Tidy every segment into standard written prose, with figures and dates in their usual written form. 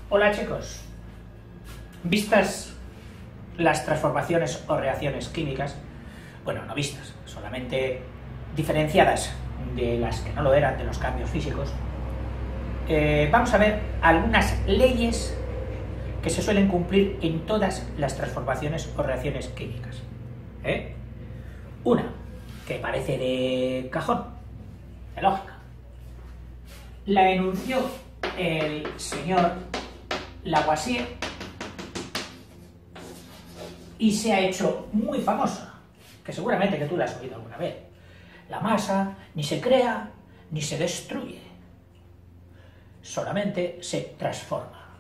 Hola chicos, vistas las transformaciones o reacciones químicas, bueno, no vistas, solamente diferenciadas de las que no lo eran, de los cambios físicos, vamos a ver algunas leyes que se suelen cumplir en todas las transformaciones o reacciones químicas. Una, que parece de cajón, de lógica. La enunció el señor Lavoisier y se ha hecho muy famosa, que seguramente que tú la has oído alguna vez. La masa ni se crea ni se destruye, solamente se transforma.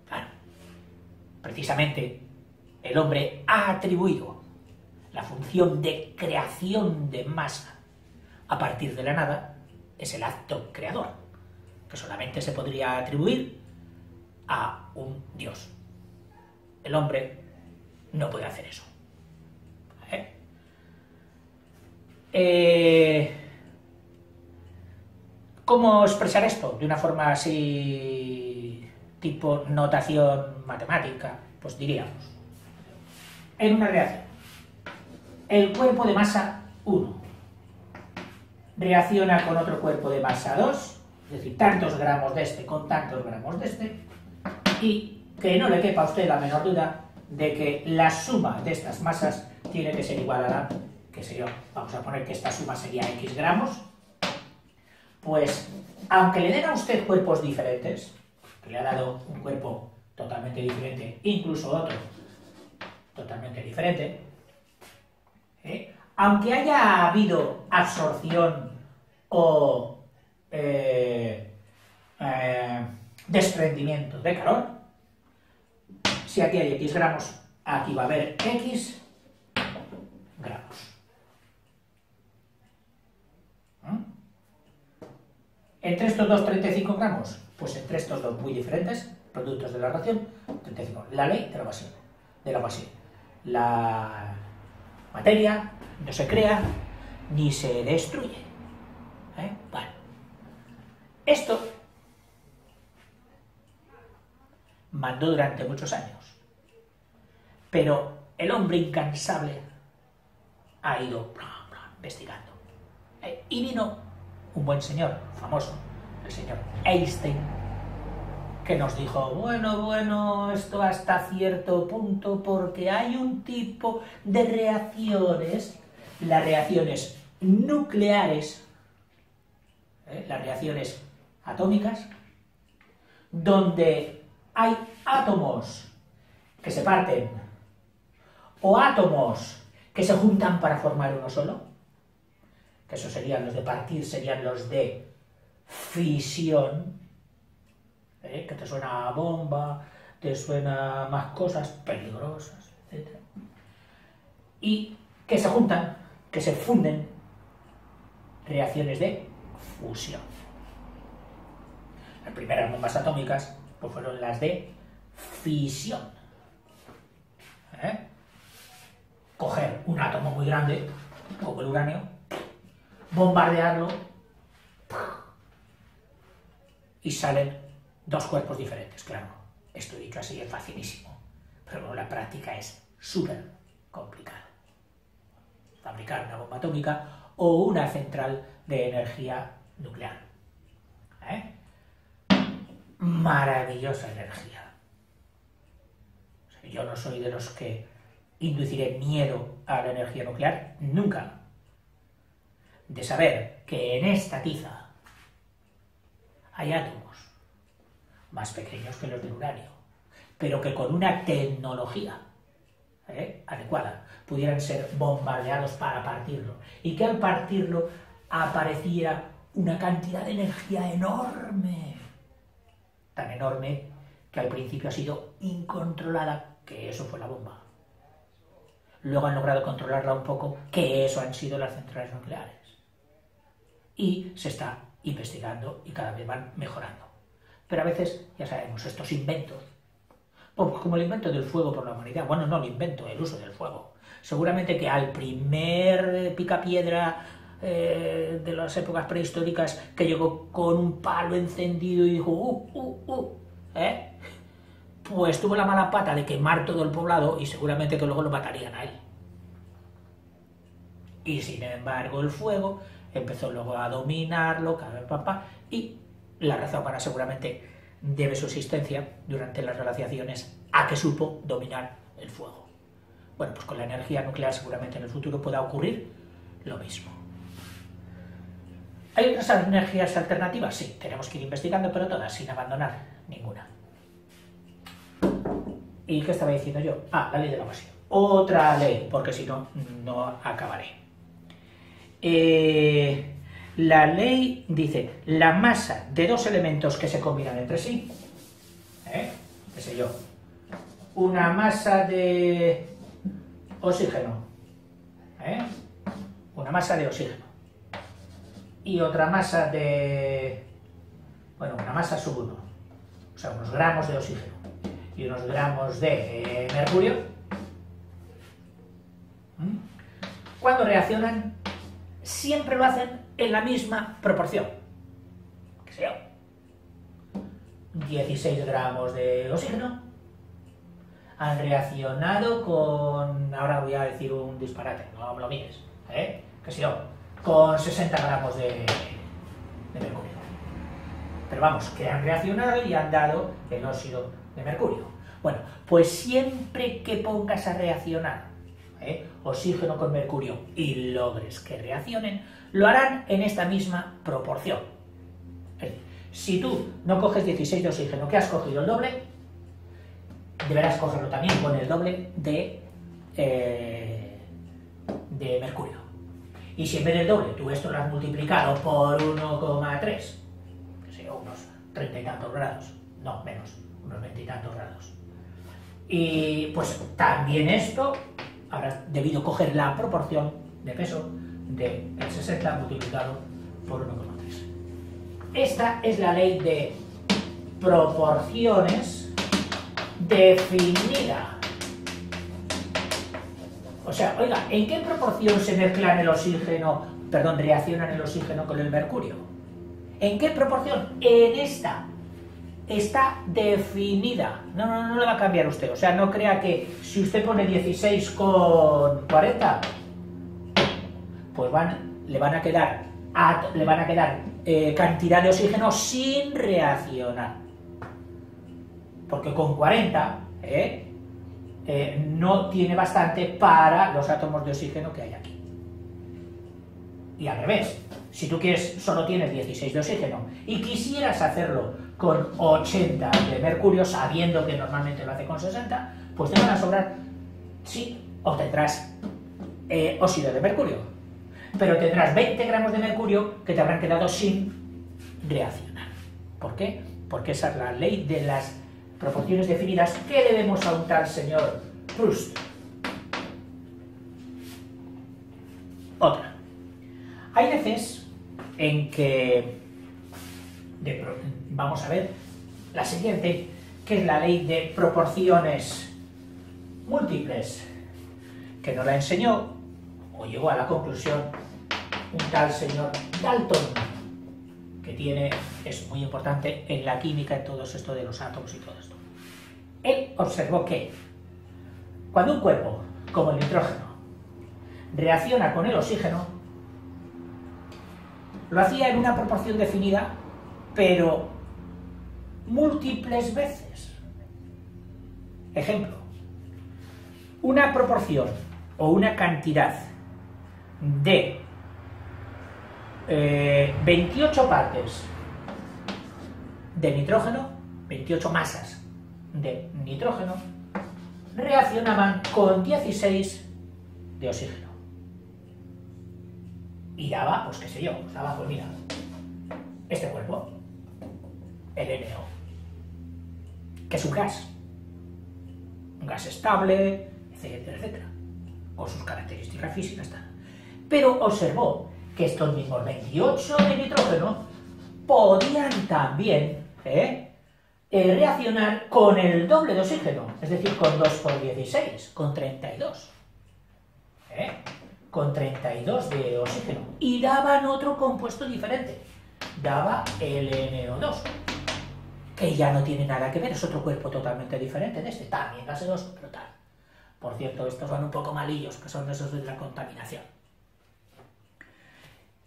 Claro, precisamente el hombre ha atribuido la función de creación de masa a partir de la nada, es el acto creador, que solamente se podría atribuir a un dios. El hombre no puede hacer eso. ¿Cómo expresar esto? De una forma así, tipo notación matemática, pues diríamos, en una reacción, el cuerpo de masa 1 reacciona con otro cuerpo de masa 2, es decir, tantos gramos de este con tantos gramos de este, y que no le quepa a usted la menor duda de que la suma de estas masas tiene que ser igual a la, qué sé yo, vamos a poner que esta suma sería X gramos, pues aunque le den a usted cuerpos diferentes, que le ha dado un cuerpo totalmente diferente, incluso otro totalmente diferente, aunque haya habido absorción o desprendimiento de calor, si aquí hay X gramos, aquí va a haber X gramos. Entre estos dos 35 gramos, pues entre estos dos muy diferentes productos de la reacción, 35. La ley de la Lavoisier. La materia no se crea ni se destruye. Vale. Esto mandó durante muchos años, pero el hombre incansable ha ido investigando. Y vino un buen señor, famoso, el señor Einstein, que nos dijo, bueno, esto hasta cierto punto, porque hay un tipo de reacciones, las reacciones nucleares, las reacciones atómicas, donde hay átomos que se parten o átomos que se juntan para formar uno solo, que esos serían los de partir, serían los de fisión, que te suena a bomba, te suena a más cosas peligrosas, etc. Y que se juntan, que se funden, reacciones de fusión. Las primeras bombas atómicas pues fueron las de fisión. Coger un átomo muy grande, como el uranio, bombardearlo y salen dos cuerpos diferentes. Claro, esto dicho así es facilísimo, pero la práctica es súper complicada. Fabricar una bomba atómica o una central de energía nuclear. Maravillosa energía. O sea, yo no soy de los que induciré miedo a la energía nuclear, nunca. De saber que en esta tiza hay átomos más pequeños que los del uranio, pero que con una tecnología adecuada pudieran ser bombardeados para partirlo, y que al partirlo apareciera una cantidad de energía enorme, tan enorme que al principio ha sido incontrolada, que eso fue la bomba. Luego han logrado controlarla un poco, que eso han sido las centrales nucleares. Y se está investigando y cada vez van mejorando. Pero a veces, ya sabemos, estos inventos, como el invento del fuego por la humanidad, no el invento, el uso del fuego. Seguramente que al primer picapiedra de las épocas prehistóricas que llegó con un palo encendido y dijo, pues tuvo la mala pata de quemar todo el poblado y seguramente que luego lo matarían a él. Y sin embargo el fuego empezó luego a dominarlo, y la raza humana seguramente debe su existencia durante las glaciaciones a que supo dominar el fuego. Bueno, pues con la energía nuclear seguramente en el futuro pueda ocurrir lo mismo. ¿Hay otras energías alternativas? Sí, tenemos que ir investigando, pero todas, sin abandonar ninguna. ¿Y qué estaba diciendo yo? La ley de la Lavoisier. Otra ley, porque si no, no acabaré. La ley dice, la masa de dos elementos que se combinan entre sí, qué sé yo, una masa de oxígeno, una masa de oxígeno, y otra masa de, una masa sub 1, o sea, unos gramos de oxígeno y unos gramos de mercurio, cuando reaccionan, siempre lo hacen en la misma proporción. ¿Qué sé yo? 16 gramos de oxígeno han reaccionado con, ahora voy a decir un disparate, no me lo mires, ¿qué sé yo? Con 60 gramos de mercurio. Pero vamos, que han reaccionado y han dado el óxido de mercurio. Bueno, pues siempre que pongas a reaccionar oxígeno con mercurio y logres que reaccionen, lo harán en esta misma proporción. Si tú no coges 16 de oxígeno, que has cogido el doble, deberás cogerlo también con el doble de mercurio. Y si en vez del doble tú esto lo has multiplicado por 1,3, que sé yo, unos 30 y tantos grados, no, menos, unos 20 y tantos grados. Y pues también esto habrás debido coger la proporción de peso del 60 multiplicado por 1,3. Esta es la ley de proporciones definida. O sea, oiga, ¿en qué proporción se mezclan el oxígeno, reaccionan el oxígeno con el mercurio? ¿En qué proporción? En esta. Está definida. No le va a cambiar usted. O sea, no crea que si usted pone 16 con 40, pues le van a quedar cantidad de oxígeno sin reaccionar. Porque con 40 no tiene bastante para los átomos de oxígeno que hay aquí. Y al revés, si tú solo tienes 16 de oxígeno y quisieras hacerlo con 80 de mercurio, sabiendo que normalmente lo hace con 60, pues te van a sobrar, sí, obtendrás óxido de mercurio, pero tendrás 20 gramos de mercurio que te habrán quedado sin reaccionar. ¿Por qué? Porque esa es la ley de las proporciones definidas que debemos a un tal señor Proust. Otra. Hay veces en que vamos a ver la siguiente, que es la ley de proporciones múltiples, que nos la enseñó o llegó a la conclusión un tal señor Dalton, que es muy importante en la química, en todo esto de los átomos y todo esto. Él observó que cuando un cuerpo, como el nitrógeno, reacciona con el oxígeno, lo hacía en una proporción definida, pero múltiples veces. Ejemplo, una proporción o una cantidad de 28 partes de nitrógeno, 28 masas de nitrógeno, reaccionaban con 16 de oxígeno. Y daba, pues qué sé yo, daba, pues mira, este cuerpo, el NO, que es un gas estable, etcétera, etcétera, con sus características físicas. Pero observó que estos mismos 28 de nitrógeno podían también reaccionar con el doble de oxígeno, es decir, con 2 por 16, con 32. con 32 de oxígeno y daban otro compuesto diferente, daba LNO2, que ya no tiene nada que ver, es otro cuerpo totalmente diferente de este, también gaseoso, pero tal. Por cierto, estos van un poco malillos, que son esos de la contaminación.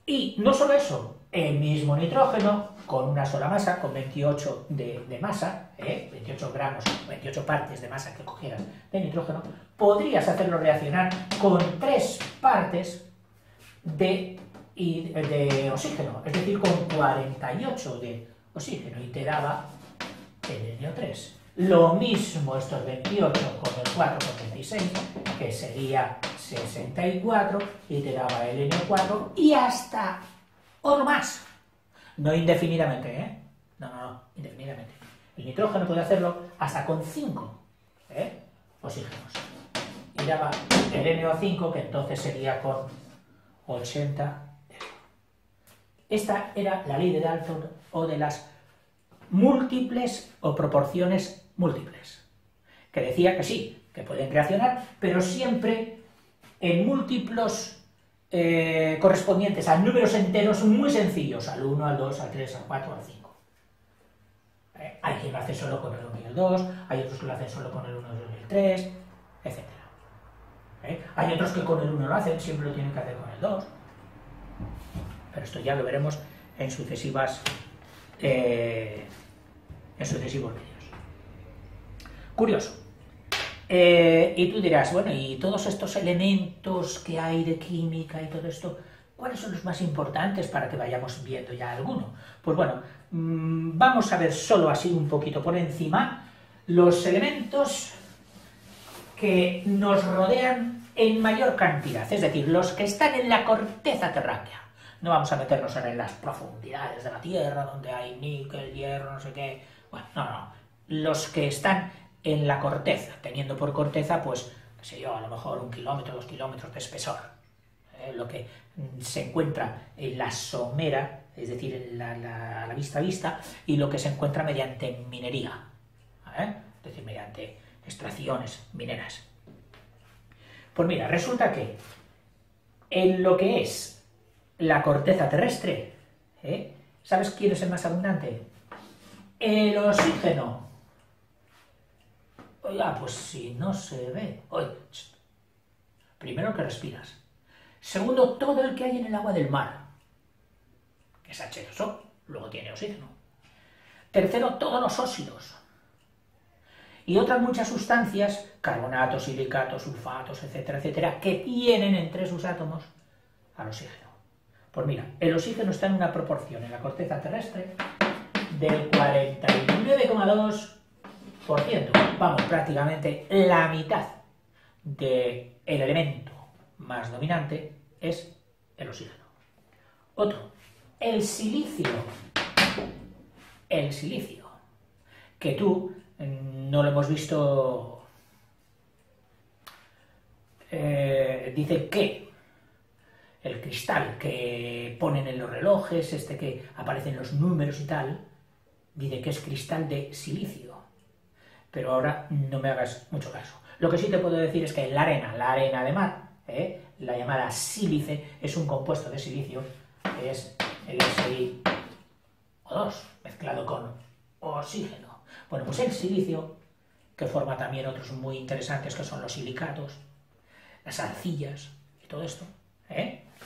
Y no solo eso, el mismo nitrógeno, con una sola masa, con 28 de masa, 28 gramos, 28 partes de masa que cogieras de nitrógeno, podrías hacerlo reaccionar con 3 partes de oxígeno, es decir, con 48 de oxígeno, y te daba el NO3. Lo mismo estos 28 con el 4 con 26, que sería 64, y te daba el NO4, y hasta otro más. No indefinidamente, ¿eh? No, indefinidamente. El nitrógeno puede hacerlo hasta con 5 oxígenos. Y daba el NO5, que entonces sería con 80. Esta era la ley de Dalton, o de las múltiples o proporciones múltiples, que decía que sí, que pueden reaccionar, pero siempre en múltiplos correspondientes a números enteros muy sencillos, al 1, al 2, al 3, al 4, al 5. Hay quien lo hace solo con el 1 y el 2, hay otros que lo hacen solo con el 1 y el 3, etc. Hay otros que con el 1 lo hacen, siempre lo tienen que hacer con el 2. Pero esto ya lo veremos en sucesivos vídeos. Curioso. Y tú dirás, bueno, y todos estos elementos que hay de química y todo esto, ¿cuáles son los más importantes para que vayamos viendo ya alguno? Pues bueno, vamos a ver solo así un poquito por encima los elementos que nos rodean en mayor cantidad, es decir, los que están en la corteza terráquea. No vamos a meternos en las profundidades de la Tierra, donde hay níquel, hierro, no sé qué. Bueno, no. Los que están en la corteza, teniendo por corteza, pues, qué sé yo, a lo mejor 1 kilómetro, 2 kilómetros de espesor. Lo que se encuentra en la somera, es decir, en la vista, y lo que se encuentra mediante minería, es decir, mediante extracciones mineras. Pues mira, resulta que en lo que es la corteza terrestre, ¿sabes quién es el más abundante? El oxígeno. Oiga, pues si no se ve. Oye, primero el que respiras. Segundo, todo el que hay en el agua del mar, que es H2O, luego tiene oxígeno. Tercero, todos los óxidos. Y otras muchas sustancias, carbonatos, silicatos, sulfatos, etcétera, etcétera, que tienen entre sus átomos al oxígeno. Pues mira, el oxígeno está en una proporción en la corteza terrestre del 49,2%. Vamos, prácticamente la mitad del elemento más dominante es el oxígeno. Otro, el silicio. El silicio, que tú no lo hemos visto, dice que el cristal que ponen en los relojes, este que aparecen los números y tal, dice que es cristal de silicio. Pero ahora no me hagas mucho caso. Lo que sí te puedo decir es que la arena de mar, la llamada sílice, es un compuesto de silicio, que es el SiO2, mezclado con oxígeno. Bueno, pues el silicio, que forma también otros muy interesantes, que son los silicatos, las arcillas y todo esto,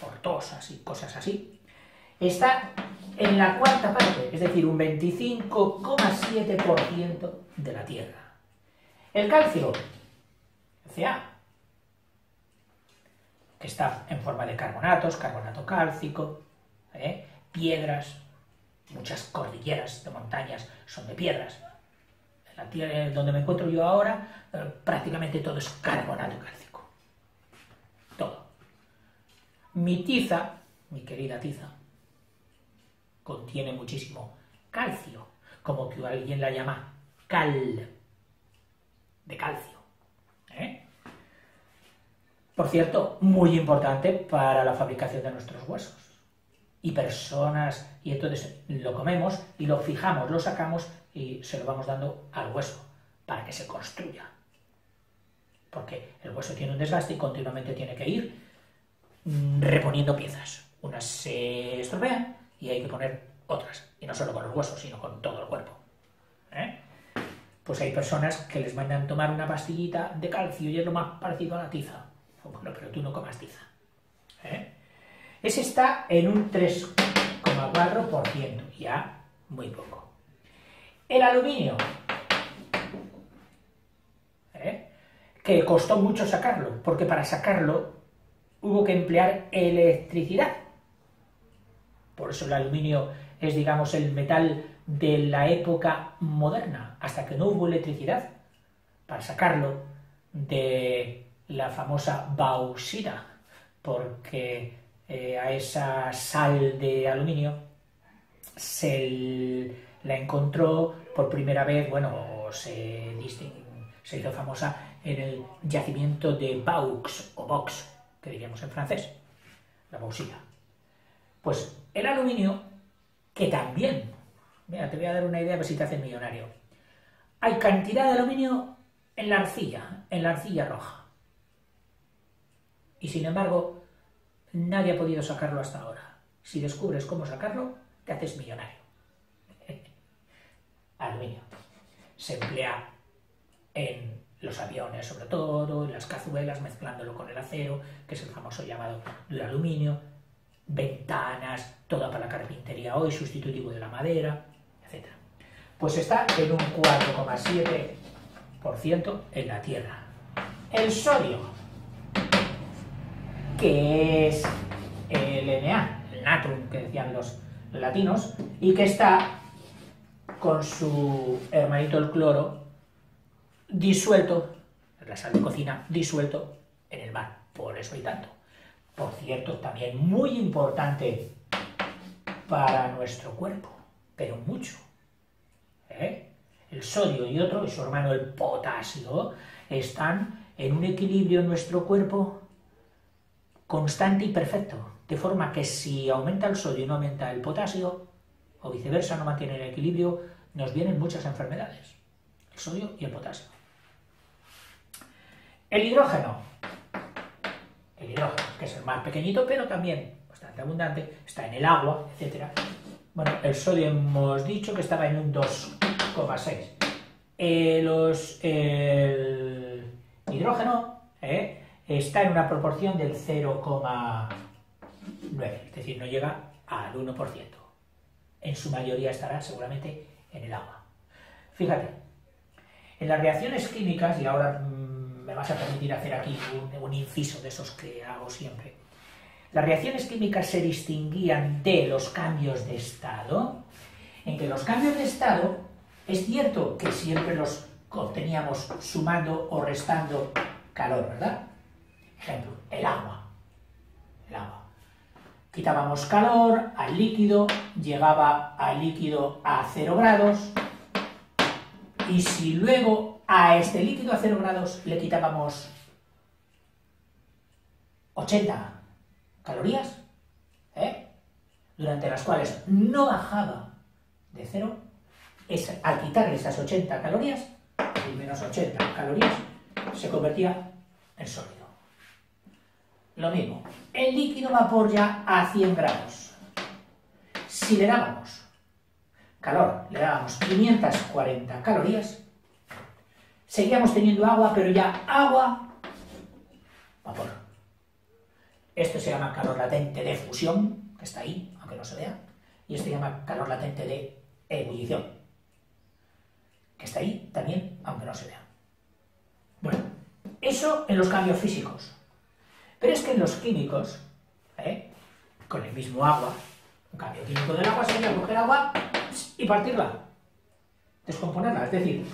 ortosas y cosas así, está en la cuarta parte, es decir, un 25,7% de la Tierra. El calcio, Ca, que está en forma de carbonatos, carbonato cálcico, piedras, muchas cordilleras de montañas son de piedras. En la Tierra donde me encuentro yo ahora, prácticamente todo es carbonato cálcico. Todo. Mi tiza, mi querida tiza, contiene muchísimo calcio, como que alguien la llama cal, de calcio. Por cierto, muy importante para la fabricación de nuestros huesos. Y personas, y entonces lo comemos y lo fijamos, lo sacamos y se lo vamos dando al hueso para que se construya. Porque el hueso tiene un desgaste y continuamente tiene que ir reponiendo piezas. Unas se estropean y hay que poner otras. Y no solo con los huesos, sino con todo el cuerpo. Pues hay personas que les mandan tomar una pastillita de calcio y es lo más parecido a la tiza. Bueno, pero tú no comas tiza. Ese está en un 3,4%, ya muy poco. El aluminio, que costó mucho sacarlo, porque para sacarlo hubo que emplear electricidad. Por eso el aluminio es, digamos, el metal de la época moderna, hasta que no hubo electricidad para sacarlo de la famosa bauxita, porque a esa sal de aluminio se la encontró por primera vez, bueno, se hizo famosa en el yacimiento de Baux, o Box, que diríamos en francés, la bauxita. Pues el aluminio, que también, mira, te voy a dar una idea a ver si te hace millonario. Hay cantidad de aluminio en la arcilla roja. Y sin embargo, nadie ha podido sacarlo hasta ahora. Si descubres cómo sacarlo, te haces millonario. Aluminio. Se emplea en los aviones, sobre todo, en las cazuelas, mezclándolo con el acero, que es el famoso llamado del aluminio, ventanas, toda para la carpintería hoy, sustitutivo de la madera, etc. Pues está en un 4,7% en la Tierra. El sodio, que es el Na, el natrum, que decían los latinos, y que está con su hermanito el cloro disuelto, la sal de cocina, disuelto en el mar. Por eso hay tanto. Por cierto, también muy importante para nuestro cuerpo, pero mucho. El sodio y otro, y su hermano el potasio, están en un equilibrio en nuestro cuerpo constante y perfecto, de forma que si aumenta el sodio y no aumenta el potasio, o viceversa, no mantiene el equilibrio, nos vienen muchas enfermedades, el sodio y el potasio. El hidrógeno, que es el más pequeñito, pero también bastante abundante, está en el agua, etc. Bueno, el sodio hemos dicho que estaba en un 2,6. El hidrógeno está en una proporción del 0,9, es decir, no llega al 1%. En su mayoría estará seguramente en el agua. Fíjate, en las reacciones químicas, y ahora me vas a permitir hacer aquí un inciso de esos que hago siempre, las reacciones químicas se distinguían de los cambios de estado, en que los cambios de estado es cierto que siempre los obteníamos sumando o restando calor, ¿verdad? Ejemplo, el agua. Quitábamos calor al líquido, llegaba al líquido a 0 grados, y si luego a este líquido a 0 grados le quitábamos 80 calorías, durante las cuales no bajaba de 0, al quitarle esas 80 calorías, y menos 80 calorías, se convertía en sólido. Lo mismo, el líquido vapor ya a 100 grados. Si le dábamos calor, le dábamos 540 calorías, seguíamos teniendo agua, pero ya agua, vapor. Esto se llama calor latente de fusión, que está ahí, aunque no se vea, y esto se llama calor latente de ebullición, que está ahí también, aunque no se vea. Bueno, eso en los cambios físicos. Pero es que en los químicos, con el mismo agua, un cambio químico del agua sería coger agua y partirla, descomponerla, es decir,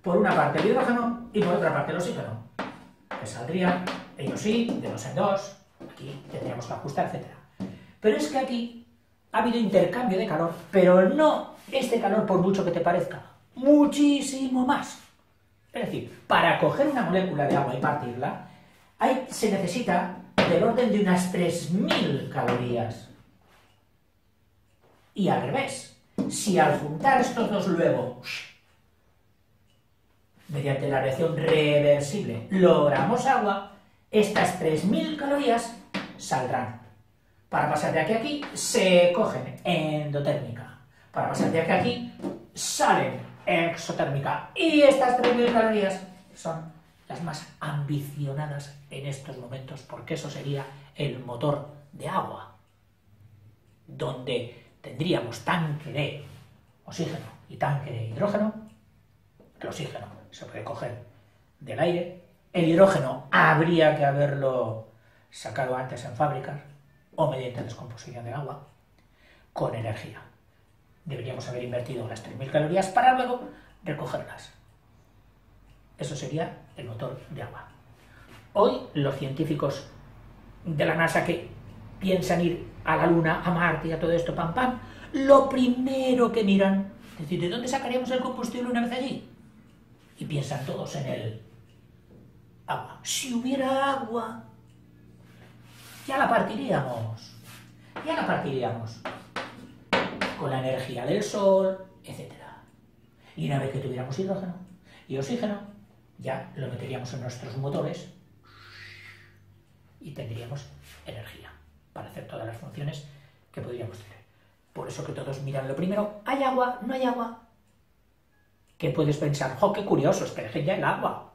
por una parte el hidrógeno y por otra parte el oxígeno, que saldría ellos sí, de 2 en 2, aquí tendríamos que ajustar, etc. Pero es que aquí ha habido intercambio de calor, pero no este calor por mucho que te parezca, muchísimo más. Es decir, para coger una molécula de agua y partirla, se necesita del orden de unas 3000 calorías. Y al revés, si al juntar estos dos luego, mediante la reacción reversible, logramos agua, estas 3000 calorías saldrán. Para pasar de aquí a aquí, se cogen endotérmica. Para pasar de aquí a aquí, salen exotérmica. Y estas 3000 calorías son las más ambicionadas en estos momentos, porque eso sería el motor de agua, donde tendríamos tanque de oxígeno y tanque de hidrógeno. El oxígeno se puede coger del aire, el hidrógeno habría que haberlo sacado antes en fábricas o mediante descomposición del agua, con energía. Deberíamos haber invertido las 3000 calorías para luego recogerlas. Eso sería el motor de agua. Hoy los científicos de la NASA que piensan ir a la Luna, a Marte y a todo esto, pam, pam, lo primero que miran es decir, ¿de dónde sacaríamos el combustible una vez allí? Y piensan todos en el agua. Si hubiera agua, ya la partiríamos con la energía del sol, etc. Y una vez que tuviéramos hidrógeno y oxígeno, ya lo meteríamos en nuestros motores y tendríamos energía para hacer todas las funciones que podríamos tener. Por eso que todos miran lo primero, ¿hay agua? ¿No hay agua? ¿Qué puedes pensar? ¡Oh, qué curioso! Es que dejen ya el agua.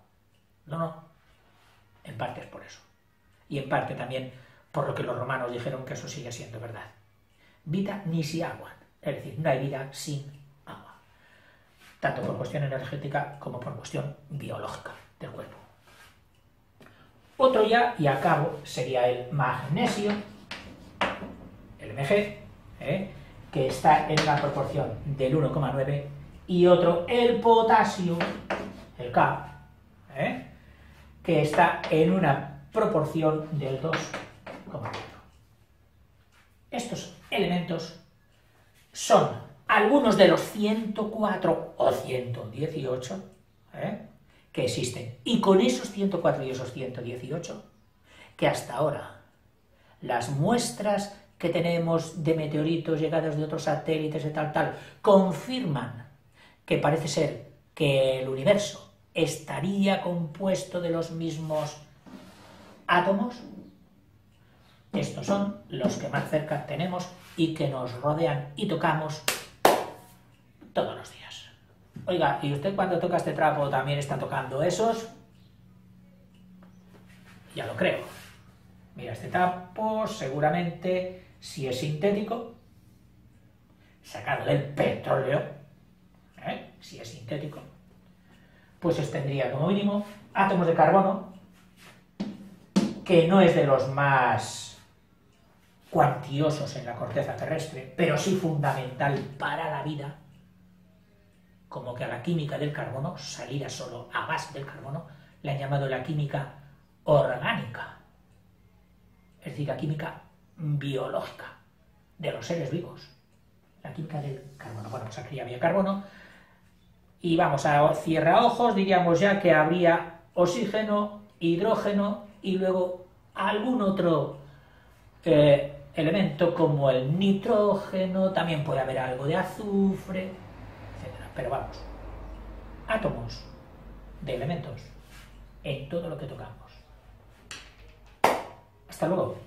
No. En parte es por eso. Y en parte también por lo que los romanos dijeron que eso sigue siendo verdad. Vita nisi aqua. Es decir, no hay vida sin agua. Tanto por cuestión energética como por cuestión biológica del cuerpo. Otro ya, y a cabo, sería el magnesio, el Mg, que está en la proporción del 1,9, y otro, el potasio, el K, que está en una proporción del 2,4. Estos elementos son algunos de los 104 o 118 que existen. Y con esos 104 y esos 118, que hasta ahora las muestras que tenemos de meteoritos llegados de otros satélites de tal, confirman que parece ser que el universo estaría compuesto de los mismos átomos. Estos son los que más cerca tenemos y que nos rodean y tocamos todos los días. Oiga, ¿y usted cuando toca este trapo también está tocando esos? Ya lo creo. Mira, este trapo seguramente, si es sintético, sacado del petróleo, si es sintético, pues tendría como mínimo átomos de carbono, que no es de los más cuantiosos en la corteza terrestre, pero sí fundamental para la vida, como que a la química del carbono, saliera solo a base del carbono, le han llamado la química orgánica, es decir, la química biológica de los seres vivos, la química del carbono. Bueno, pues aquí había carbono, y vamos a cierra ojos, diríamos ya que habría oxígeno, hidrógeno y luego algún otro elemento como el nitrógeno, también puede haber algo de azufre, etc. Pero vamos, átomos de elementos en todo lo que tocamos. Hasta luego.